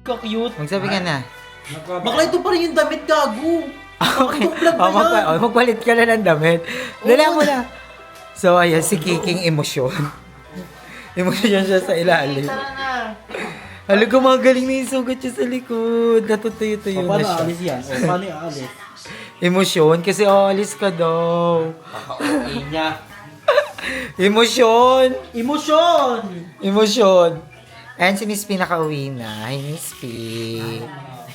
Ka-cute. Magsabi ka na. Bakla ito pa rin yung damit, gago. Okay. Vlog na yan. Magpalit ka na ng damit. Dala mo na. So, ayan, si Kiking emosyon. Emosyon siya sa ilalim. Tara na. Hala, gumagaling na yung sugat siya sa likod. Natutuyo-tuyo na Paano siya. aalis yan? Paano aalis? Emosyon, kasi alis ka daw. Kaka-okay niya. Emosyon! Emosyon! Emosyon! Ayan si Miss P nakauwi na. Hi, Miss P.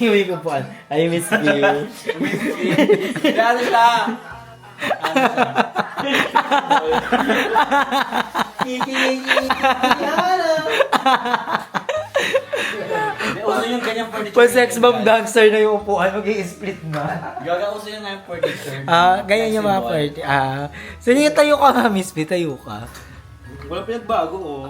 Hiwi ko po. I miss you. Ano siya? Uso yung ganyang furniture. Pa sex bomb dancer na yung upuan, mag-i-split na. Gagauso yung ngayong furniture. Ganyan yung mga party. Sige, tayo ka nga, Miss P. Tayo ka. Wala pinagbago, oh.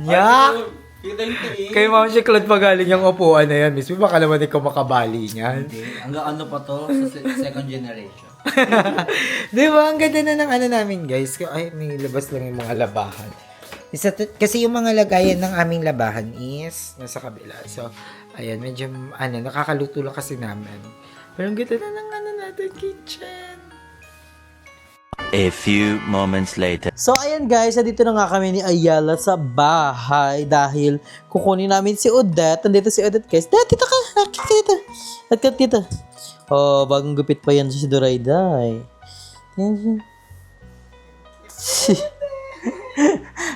Yak! Kita yung tiin. Kay Ma'am si Claude pa galing yung upuan na yan, Miss P. Baka naman ikaw makabali niyan. Hindi. Hanggang ano pa to? Sa second generation. Di ba? Ang ganda na ng ano namin, guys. Ay, may labas lang yung mga labahan. Kasi yung mga lagayan ng aming labahan is nasa kabila. So, ayan, medyo, nakakaluto lang kasi namin. Pero ang ganda na ng natin, kitchen. A few moments later. So, ayan guys, dito na nga kami ni Ayala sa bahay dahil kukunin namin si Odette. Nandito si Odette, guys. Dad, dito ka. Dito. At dito. Oh, bagong gupit pa yan si Dorayday.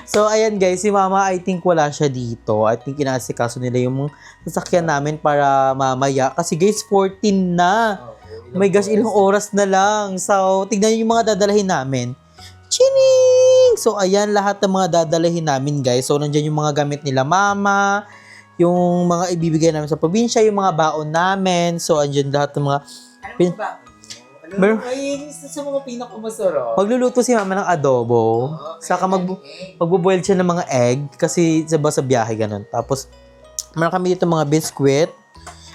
So, ayan guys, si Mama, I think wala siya dito. I think inaasikaso nila yung sasakyan namin para mamaya. Kasi guys, 14 na. Oh my gosh, ilang oras na lang. So, tignan niyo yung mga dadalahin namin. Chining! So, ayan, lahat ng mga dadalahin namin, guys. So, nandiyan yung mga gamit nila Mama, yung mga ibibigay namin sa probinsya, yung mga baon namin. So, andyan lahat ng mga... Ay, isa sa mga pinakamasarap. Magluluto si Mama ng adobo. Saka magbo-boil siya ng mga egg kasi sa biyahe ganun. Tapos, meron kami dito mga biskwit.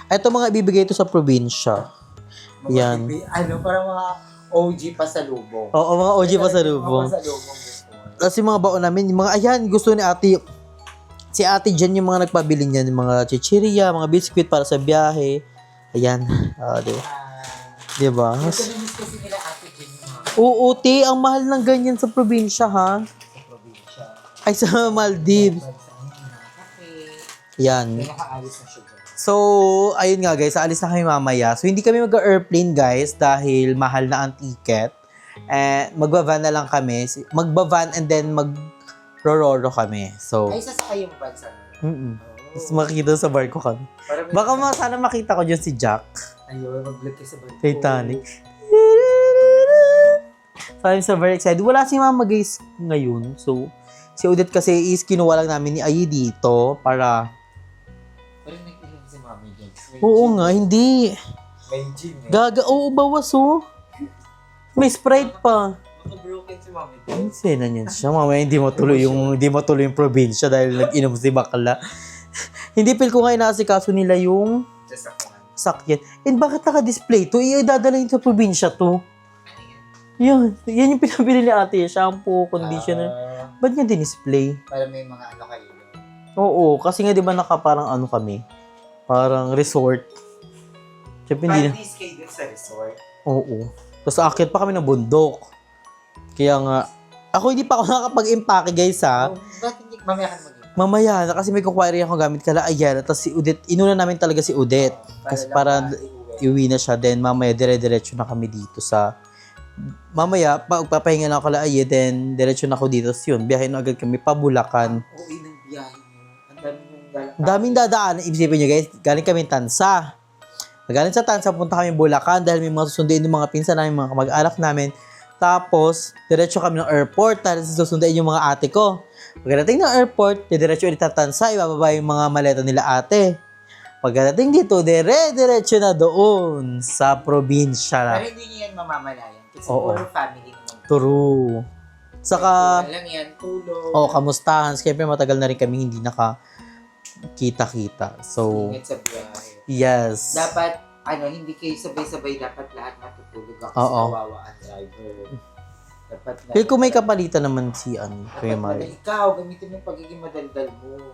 Ito mga ibibigay ito sa probinsya. Yan. Parang mga OG pa sa lubong. Oo, mga OG pa sa lubong. Tapos yung mga baon namin, yung mga, ayan, gusto ni ate, si ate dyan yung mga nagpabili niyan, yung mga chichirya, mga biskwit para sa biyahe. Ayan. Diba? Oo, te, ang mahal ng ganyan sa probinsya, ha? Ay, sa Maldives. Yan. So, ayun nga guys, aalis na kami mamaya. So, hindi kami mag-airplane guys dahil mahal na ang ticket. Magbavan na lang kami. Magbavan and then mag-rororo kami. So, Ay, sasakay yung van sa Tapos makikita sa barko kami. Baka sana makita ko dyan si Jack. Ayun, mag-vlog ka sa barko. Titanic. So, I'm so very excited. Wala si Mama guys ngayon. So, si Odette kasi is kinuha lang namin ni Ayi dito para... Parang nag-ilang si Mami James. Oo nga, hindi. May gym eh. Oo, bawas oh. May Sprite pa. Broken si Mami James. Sena niyan siya. Mamaya hindi matuloy yung probinsya dahil nag-inom si bakla. Hindi feel ko nga inaasikaso nila yung sakyan. And bakit naka-display to? Dadalhin sa probinsya to. Yan yung pinabili ni ate. Shampoo, conditioner. Ba't niya din-display? Para may mga ano kayo. Oo, kasi nga di ba parang ano kami? Parang resort. Siyempre hindi na. Parties kayo dun sa resort. Oo. Tapos aakyat pa kami ng bundok. Kaya nga, ako hindi pa ako nakapag-impake guys ha. Bakit hindi mamaya ka mag-iba? Mamaya na kasi may kukwari ako gamit kala Ayala. Tapos si Odette, inuna namin talaga si Odette. Kasi para iuwi na siya. Then mamaya dire-diretso na kami dito sa... Mamaya, pagpapahinga na ako kala Ayala. Then diretso na ako dito. So yun, biyahe na agad kami pa Bulacan. Uwi ng biyahe mo. Ang daming galang. Daming dadaan. Isipin nyo guys, galing kami Tansa. Galing sa Tansa, punta kami Bulacan dahil may mga susunduin ng mga pinsan namin, mga kamag-anak namin. Tapos, diretso kami ng airport dahil susunduin yung mga ate ko. Pagdating ng airport, diretso ulit sa Tansa, ibababa yung mga maleta nila ate. Pagdating dito, diretso na doon sa probinsya. Pero hindi niyo yan mamamalayan. Kasi Oo. puro family naman. True. Saka, Alam yan, tulog. kamustahan. Siyempre, matagal na rin kami hindi nakakita-kita. So, Ingat sa biyahe. yes. Dapat, hindi kayo sabay-sabay, dapat lahat matutulog ako Oo. sa kawawa ang driver. Dapat na. Kaya kung may kapalitan naman si Kuya Dapat Mari. na ikaw, gamitin mo yung pagiging madaldal mo.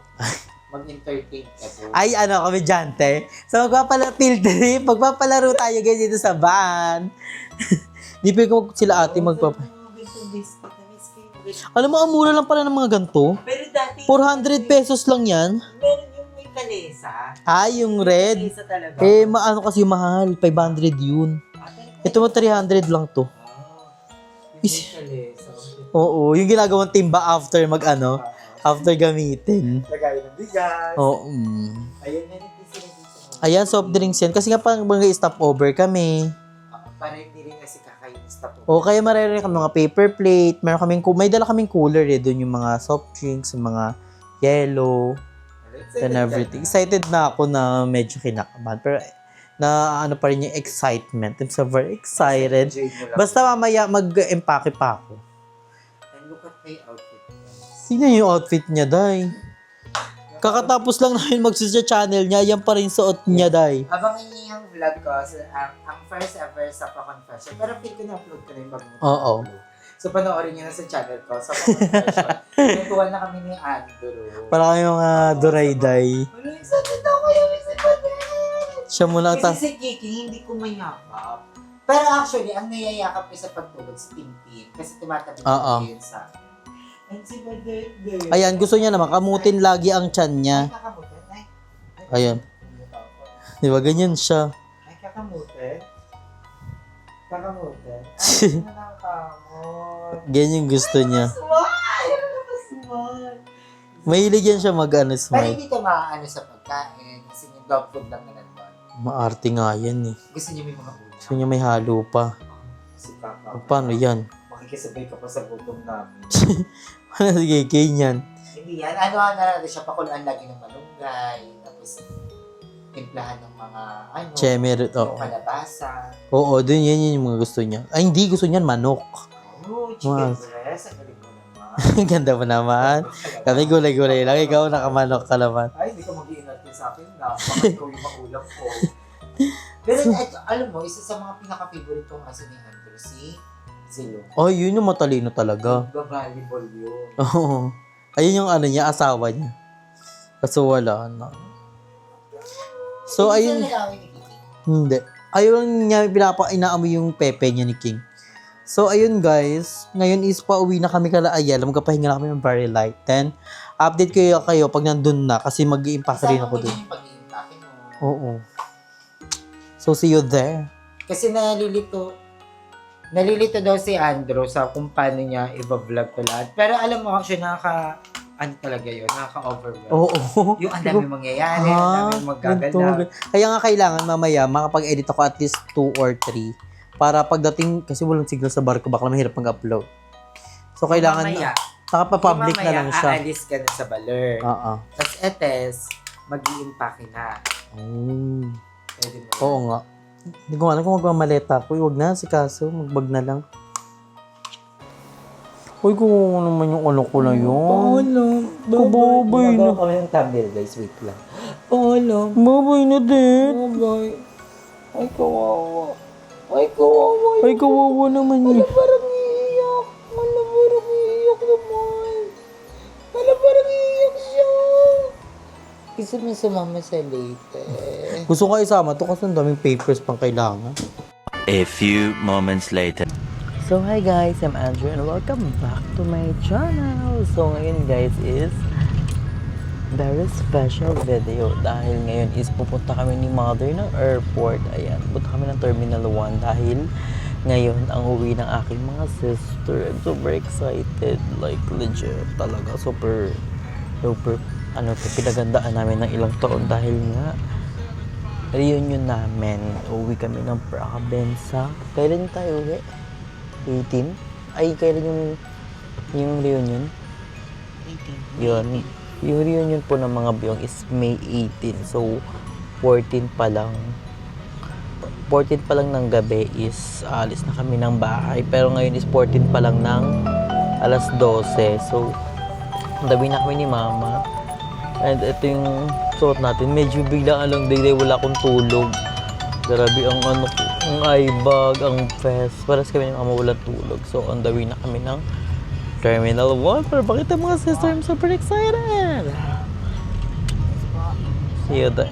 mag-entertain ka doon. Ay, komedyante. So, field trip. Magpapalaro tayo guys dito sa van. Di pa ko sila ate Alam mo, ang mura lang pala ng mga ganito. Pero dati, 400 pesos lang yan. meron yung may kalesa. Yung red. Kalesa talaga. Maano kasi mahal. 500 yun. Ito mo 300 lang to. Yung may kalesa. Oo, yung ginagawang timba after after gamitin. Lagay ng bigas. Oo. Ayun na natin sila dito. Ayan, soft drinks yan. Kasi nga pang mga stopover kami. Para hindi rin kasi kakain stop. O kaya maririnig kami mga paper plate. May dala kaming cooler doon yung mga soft drinks, yung mga yellow, and everything. Excited na ako na medyo kinakabahan. Pero na pa rin yung excitement. I'm so very excited. Basta mamaya mag-empake pa ako. And look at my outfit. Tingnan yung outfit niya, Day. Kakatapos lang namin channel niya, yan pa rin suot niya, Day. Abangan niyo yung vlog ko, ang first ever sa Pa-Confession. Pero feel ko na-upload ko na yung bago mo. Oo. So, panoorin niyo na sa channel ko, sa Pa-Confession. Nagkuhan na kami ni Andrew. Para kayong Duray, Day. Ano, excited ako yung excited. Siya muna ang Kasi si Kiki, hindi ko mayakap. Pero actually, ang nayayakap ko sa pagtulog si Tintin. Kasi tumatabi ko yun sa akin. And si Badete. Ayan, gusto niya naman, kamutin lagi ang tiyan niya. Ay, kakamutin. Ayan. Di ba, ganyan siya. Ay, kakamutin. Kakamutin. Ay, ano na kamot. Ganyan yung gusto niya. Smile! Ano na smile? Mahilig yan siya Pero smile. hindi ka maaano sa pagkain. Kasi yung dog food lang na nandun. Maarte nga yan eh. Gusto niya may mga ulam. Gusto niya may halo pa. Kasi kaka. Paano yan? Makikisabay ka pa sa gutom namin. Sige, ganyan. Hindi yan. Ano na natin siya, pakuluan lagi ng malunggay. Tapos, timplahan ng mga, Chemer, yung kalabasa. Oo, dun yan yung mga gusto niya. Ay, hindi gusto niyan, manok. Oh, chicken breast. Ang galing mo naman. Ganda pa naman. Kami gulay-gulay lang. Ikaw nakamanok ka naman. Ay, hindi ka mag-iingat sa akin na. Baka ikaw yung makulang ko. Pero ito, alam mo, isa sa mga pinaka-favorite kong aso ni Andrew, si Zilo. Oh, yun yung matalino talaga. Volleyball yun. Oo. Ayun yung niya, asawa niya. Kaso wala na. So, ayun. Hindi siya nilawin ni Kiki. Hindi. Ayun niya, inaamoy yung pepe niya ni King. So, ayun guys. Ngayon is pauwi na kami kala Ayala. Magkapahinga na kami ng very light. Then, update kayo pag nandun na. Kasi mag-i-impact rin ako dun. Kasama mo din yung pag-iimpake mo. Oo. So, see you there. Kasi nalilito daw si Andrew sa kung paano niya i-vlog ko lahat. Pero alam mo, actually, talaga yun, nakaka-overwhelm. Oo. Yung ang dami mangyayari, ang dami magaganap. Kaya nga kailangan mamaya makapag-edit ako at least 2 or 3 para pagdating, kasi walang signal sa barko, baka mahirap mag-upload. So, kailangan Mamaya, nakapapublic na lang siya. aalis ka na sa baler. Oo. Tapos etes, mag-i-impake na. Oh. Pwede mo. Oo nga. Hindi ko alam kung magmamaleta ako. Huwag na, si Kaso. Magbag na lang. Uy, kung naman yung ano ko na yun. Kababay na. Kami ng thumbnail, guys. Wait lang. Babay na din. Ay, kawawa. Ay, kawawa naman yun. Parang iiyak. Parang iiyak naman. Parang iiyak siya. Gusto mo sumama sa later. Gusto ko isama to kasi ang daming papers pang kailangan. A few moments later. So, hi guys, I'm Andrew and welcome back to my channel. So, ngayon guys is very special video dahil ngayon is pupunta kami ni Mother ng airport. Ayan, punta kami ng Terminal 1 dahil ngayon ang uwi ng aking mga sister. I'm super excited, like legit talaga, super pinagandaan namin ng ilang taon dahil nga reunion namin. Uwi kami ng province. Kailan tayo uwi? 18? Ay, kailan yung reunion? 18. Yun. Yung reunion po ng mga biyong is May 18. So, 14 pa lang ng gabi is alis na kami ng bahay. Pero ngayon is 14 pa lang ng alas 12. So, dabi na kami ni Mama. And ito yung suot natin. Medyo biglaan lang day wala akong tulog. Grabe ang ang eye bag, ang vest. Paras kami ng walang tulog. So, ang dawi na kami ng Terminal 1 para bakit ang mga sister. I'm super excited! See you there.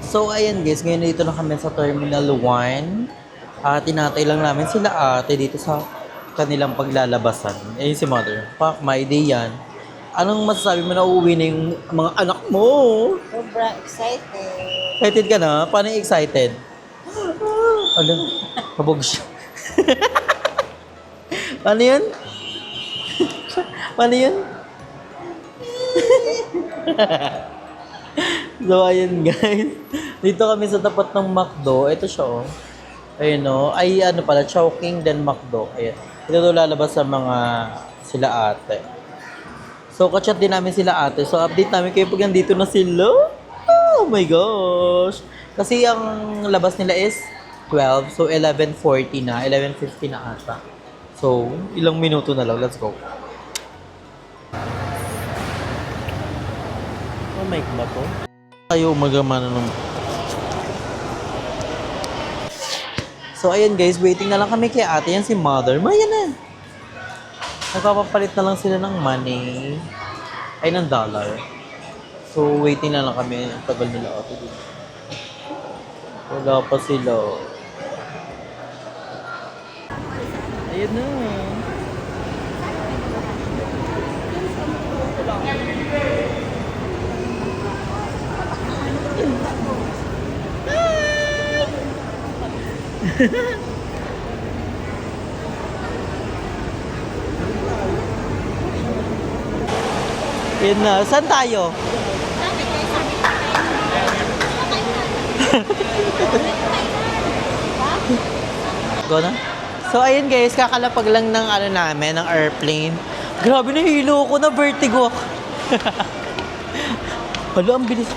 So, ayan guys, ngayon dito na kami sa Terminal 1. Tinatay lang namin sila ate dito sa kanilang paglalabasan. Ayun si Mother. Pak, my day yan. Anong masasabi mo na uuwi na yung mga anak mo? Sobra excited. Excited ka na? Paano yung excited? Ano? Kabog siya. Paano yun? Paano yun? So, ayun guys. Dito kami sa tapat ng McDo. Ito siya, oh. Ayun, oh. Ay, ano pala, Chowking, then McDo. Ayun. Ito to lalabas sa mga sila ate. So, kachat din namin sila ate. So, update namin kayo pag nandito na sila. Oh my gosh. Kasi ang labas nila is 12. So, 11:40 na. 11:50 na ata. So, ilang minuto na lang. Let's go. Oh my God ba to? Ayaw magamana nung... So, ayan guys, waiting na lang kami kay ate. Yan si Mother. Maya na. Nagpapapalit na lang sila ng money. Ay, ng dollar. So, waiting na lang kami. Tagal nila ate dito. Wala pa sila. Ayan na. Yan na. Saan tayo? Go na? So, ayun guys, kakalapag lang ng ano namin, ng airplane. Grabe, nahilo ko na vertigo. Hala, ang bilis.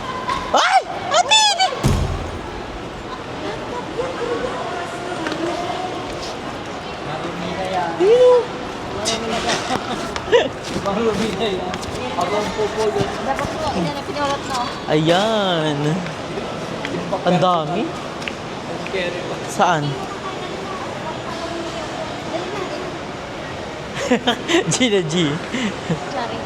Ay! Ate! Dino! Dapat po, ilan na pinulot no? Ayan. Ang dami. Saan? G na G. Sorry.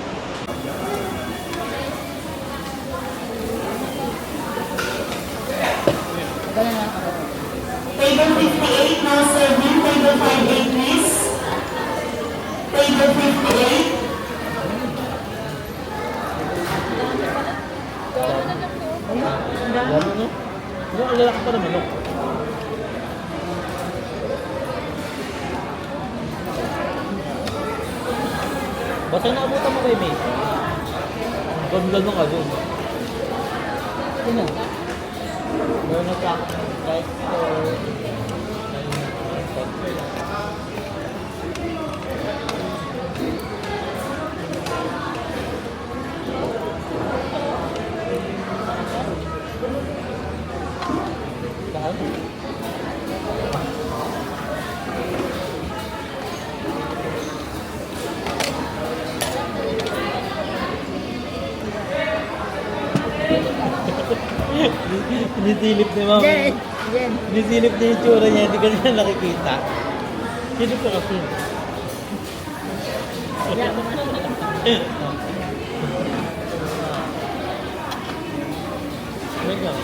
Table 58 now serving. Table 58 please. Table 58. Ano, no? Ano, lalaki pa naman, no? Basta naabutan mo kay May. Ganda ka dun. Sino? Meron na sa right store. Nisilip ni Mama. Jen. Nisilip niya yung tsura niya, hindi ka niya nakikita. Sino pa kasi? Wait lang,